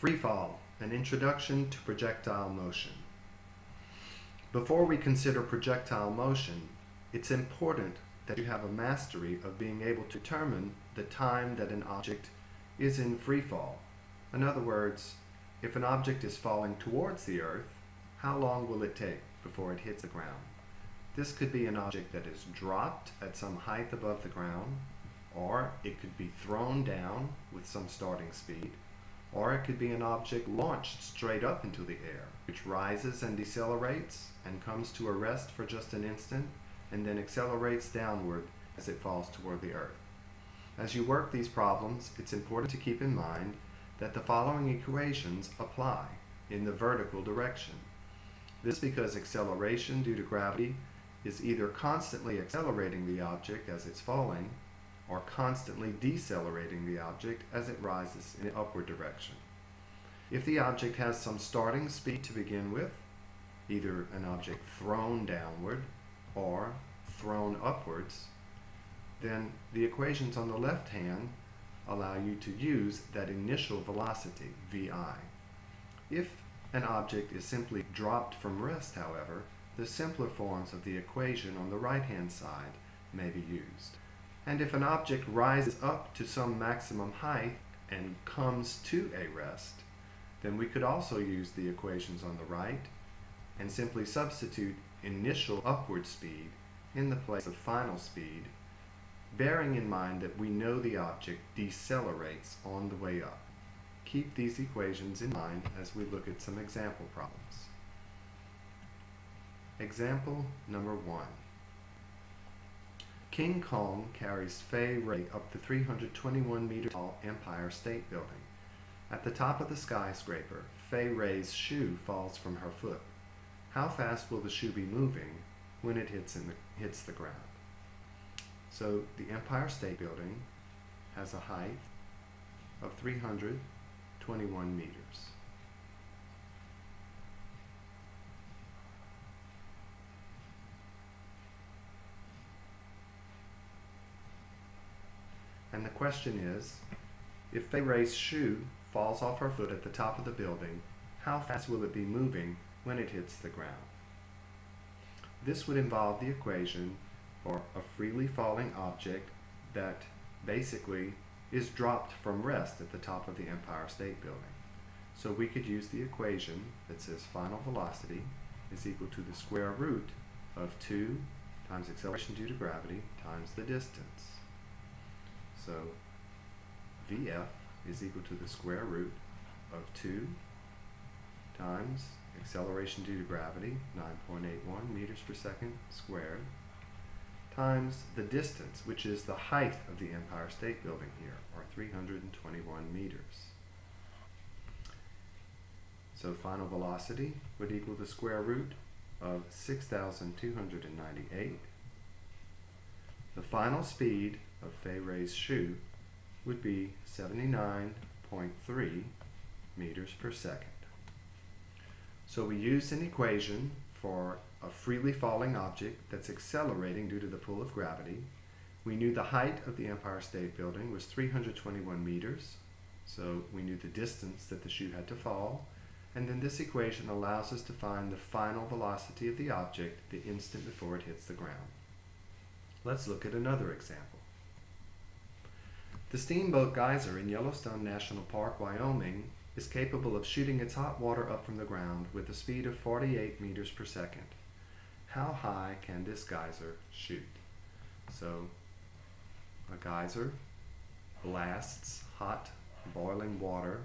Freefall, an introduction to projectile motion. Before we consider projectile motion, it's important that you have a mastery of being able to determine the time that an object is in freefall. In other words, if an object is falling towards the earth, how long will it take before it hits the ground? This could be an object that is dropped at some height above the ground, or it could be thrown down with some starting speed, or it could be an object launched straight up into the air, which rises and decelerates and comes to a rest for just an instant, and then accelerates downward as it falls toward the earth. As you work these problems, it's important to keep in mind that the following equations apply in the vertical direction. This because acceleration due to gravity is either constantly accelerating the object as it's falling, or constantly decelerating the object as it rises in the upward direction. If the object has some starting speed to begin with, either an object thrown downward or thrown upwards, then the equations on the left hand allow you to use that initial velocity, VI. If an object is simply dropped from rest, however, the simpler forms of the equation on the right hand side may be used. And if an object rises up to some maximum height and comes to a rest, then we could also use the equations on the right and simply substitute initial upward speed in the place of final speed, bearing in mind that we know the object decelerates on the way up. Keep these equations in mind as we look at some example problems. Example number 1. King Kong carries Fay Ray up the 321-meter tall Empire State Building. At the top of the skyscraper, Fay Ray's shoe falls from her foot. How fast will the shoe be moving when it hits the ground? So the Empire State Building has a height of 321 meters. And the question is, if Fay Ray's shoe falls off her foot at the top of the building, how fast will it be moving when it hits the ground? This would involve the equation for a freely falling object that basically is dropped from rest at the top of the Empire State Building. So we could use the equation that says final velocity is equal to the square root of 2 times acceleration due to gravity times the distance. So VF is equal to the square root of 2 times acceleration due to gravity, 9.81 meters per second squared, times the distance, which is the height of the Empire State Building here, or 321 meters. So final velocity would equal the square root of 6,298. The final speed of Fay Ray's shoe would be 79.3 meters per second. So we used an equation for a freely falling object that's accelerating due to the pull of gravity. We knew the height of the Empire State Building was 321 meters, so we knew the distance that the shoe had to fall, and then this equation allows us to find the final velocity of the object the instant before it hits the ground. Let's look at another example. The Steamboat Geyser in Yellowstone National Park, Wyoming, is capable of shooting its hot water up from the ground with a speed of 48 meters per second. How high can this geyser shoot? So, a geyser blasts hot, boiling water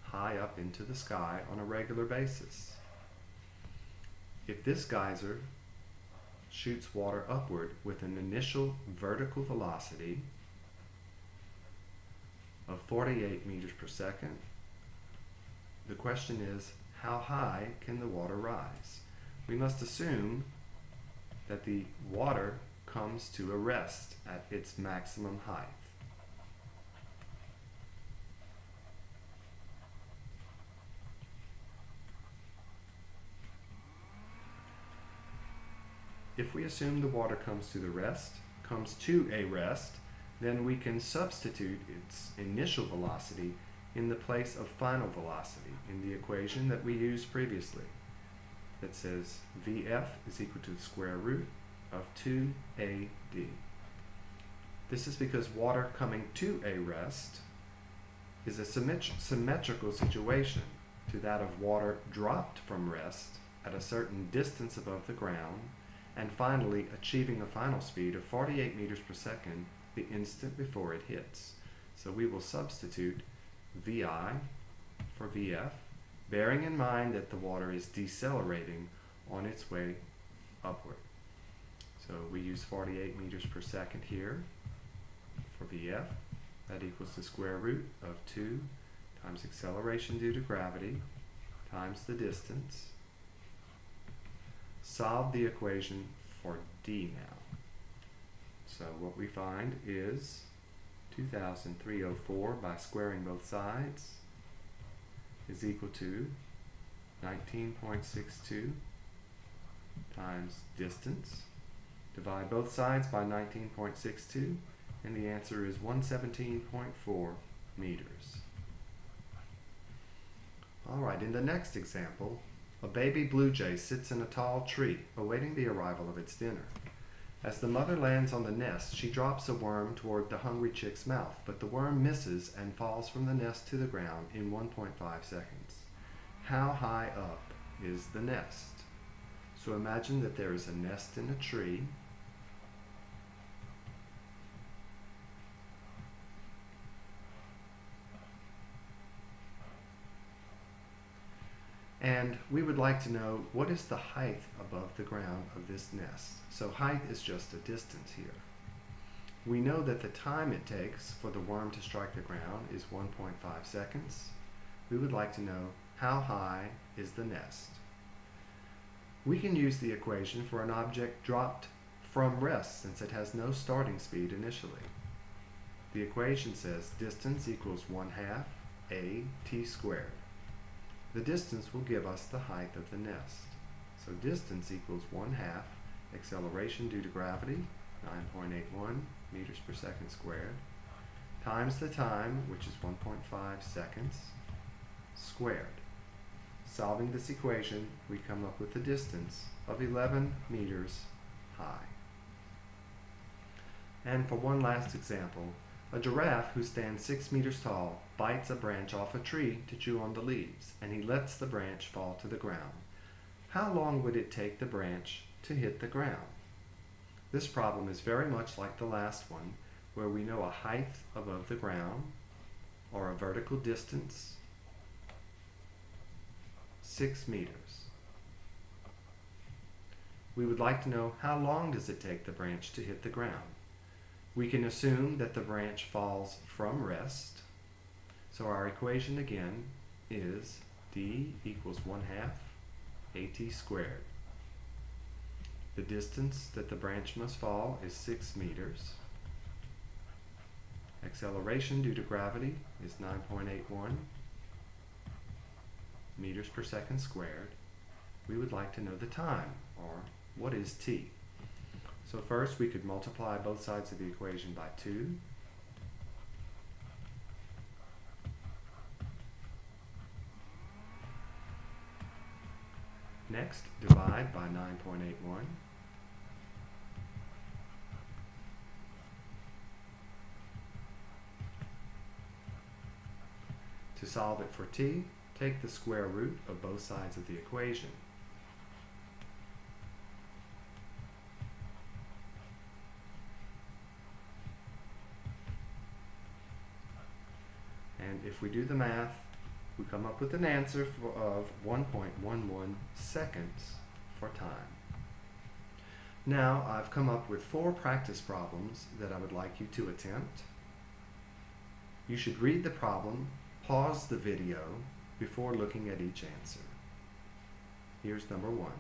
high up into the sky on a regular basis. If this geyser shoots water upward with an initial vertical velocity of 48 meters per second, the question is, how high can the water rise? We must assume that the water comes to a rest at its maximum height. If we assume the water comes to a rest, then we can substitute its initial velocity in the place of final velocity in the equation that we used previously that says Vf is equal to the square root of 2AD. This is because water coming to a rest is a symmetrical situation to that of water dropped from rest at a certain distance above the ground and finally achieving a final speed of 48 meters per second the instant before it hits. So we will substitute Vi for Vf, bearing in mind that the water is decelerating on its way upward. So we use 48 meters per second here for Vf. That equals the square root of 2 times acceleration due to gravity times the distance. Solve the equation for d now. So what we find is 2,304 by squaring both sides is equal to 19.62 times distance. Divide both sides by 19.62 and the answer is 117.4 meters. Alright, in the next example, a baby blue jay sits in a tall tree awaiting the arrival of its dinner. As the mother lands on the nest, she drops a worm toward the hungry chick's mouth, but the worm misses and falls from the nest to the ground in 1.5 seconds. How high up is the nest? So imagine that there is a nest in a tree. And we would like to know what is the height above the ground of this nest. So height is just a distance here. We know that the time it takes for the worm to strike the ground is 1.5 seconds. We would like to know how high is the nest. We can use the equation for an object dropped from rest since it has no starting speed initially. The equation says distance equals 1/2 AT squared. The distance will give us the height of the nest. So distance equals 1/2 acceleration due to gravity, 9.81 meters per second squared, times the time, which is 1.5 seconds, squared. Solving this equation, we come up with a distance of 11 meters high. And for one last example, a giraffe who stands 6 meters tall bites a branch off a tree to chew on the leaves, and he lets the branch fall to the ground. How long would it take the branch to hit the ground? This problem is very much like the last one, where we know a height above the ground, or a vertical distance, 6 meters. We would like to know how long does it take the branch to hit the ground. We can assume that the branch falls from rest. So our equation again is d equals 1/2 AT squared. The distance that the branch must fall is 6 meters. Acceleration due to gravity is 9.81 meters per second squared. We would like to know the time, or what is t? So first we could multiply both sides of the equation by 2. Next, divide by 9.81. To solve it for t, take the square root of both sides of the equation. And if we do the math, we come up with an answer of 1.11 seconds for time. Now I've come up with 4 practice problems that I would like you to attempt. You should read the problem, pause the video before looking at each answer. Here's number 1.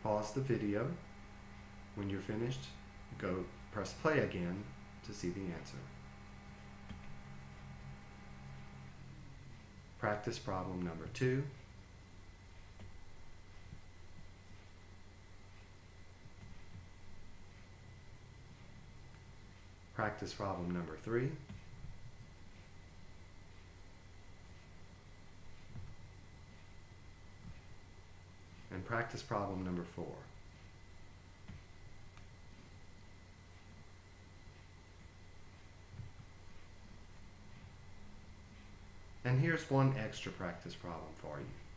Pause the video. When you're finished, go press play again to see the answer. Practice problem number 2. practice problem number 3. And practice problem number 4. And here's one extra practice problem for you.